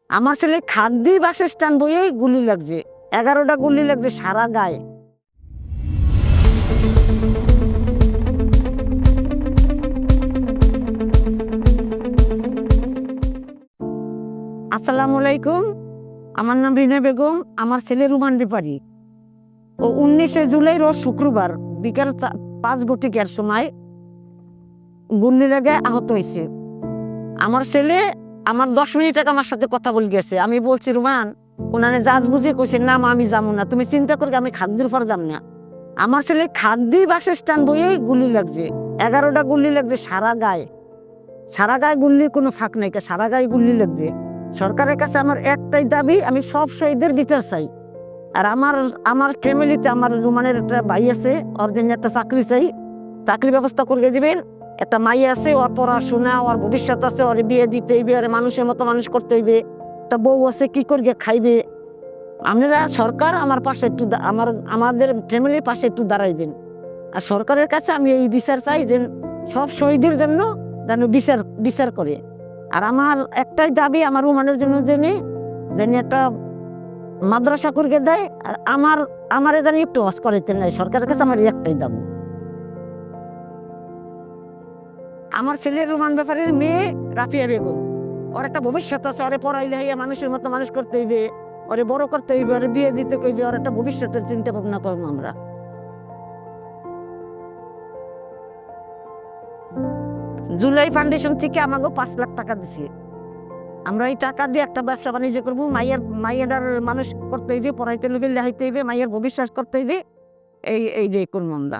আমার ছেলে খাদ্যি বাসস্থান বইয়েই গুলি লাগছে, 11টা গুলি লাগছে সারা গায়ে। আসসালামু আলাইকুম, আমার নাম রিনা বেগম। আমার ছেলে রুমান ব্যাপারী। ও 19শে জুলাই রোজ শুক্রবার বিকাল 5 সময় গুলি লেগে আহত হয়েছে। আমার ছেলে আমার 10 মিনিট আগে আমার সাথে কথা বলে গেছে। আমি বলছি, রুমান ওনারে জাজ বুঝে কইছে, না মা আমি যাবো না, তুমি চিন্তা করে আমি খাদ্যের পর যাম না। আমার ছেলে খাদ্যি বাসস্থান বইয়েই গুলি লাগছে, 11টা গুলি লাগছে সারা গায়ে। সারা গায়ে গুলি, কোনো ফাঁক নাই, সারা গায়ে গুলি লাগছে। সরকারের কাছে আমার একটাই দাবি, আমি সব শহীদের বিচার চাই। আর আমার ফ্যামিলিতে আমার রুমানের একটা ভাই আছে, ওর জন্য একটা চাকরি চাই, চাকরি ব্যবস্থা করে দিবেন। একটা মাই আছে, ওর পড়াশোনা, ওর ভবিষ্যৎ আছে, ওর বিয়ে দিতে হইবে, আর মানুষের মতো মানুষ করতে হইবে। একটা বউ আছে, কি করিয়ে খাইবে। আপনারা সরকার আমার পাশে একটু আমাদের ফ্যামিলির পাশে একটু দাঁড়াইবেন। আর সরকারের কাছে আমি এই বিচার চাই যে সব শহীদের জন্য যেন বিচার করে। আর আমার একটাই দাবি, আমার রুমানের জন্য যেন একটা মাদ্রাসা করে দেয়, আর আমার জানি একটু হজ করাইতে নাই। সরকারের কাছে আমার একটাই দাবি। আমার ছেলে রুমান ব্যাপারীর মেয়ে রাফিয়া বেগম, ওর একটা ভবিষ্যৎ আছে, ওরে পড়াইলে হইয়া মানুষের মতো মানুষ করতে হইবে, ওরে বড় করতে হইবে, ওরে বিয়ে দিতে কইবে, ওর একটা ভবিষ্যতের চিন্তা ভাবনা করবো আমরা। জুলাই ফাউন্ডেশন থেকে আমাকে 5 লাখ টাকা দিছি। আমরা এই টাকা দিয়ে একটা ব্যবসা বাণিজ্য করবো। মাইয়ের মানুষ করতে হইবে, পড়াইতে হইবে, লেখাইতে হইবে, মাইয়ের ভবিষ্যৎ করতে হইবে, এই যে করবো আমরা।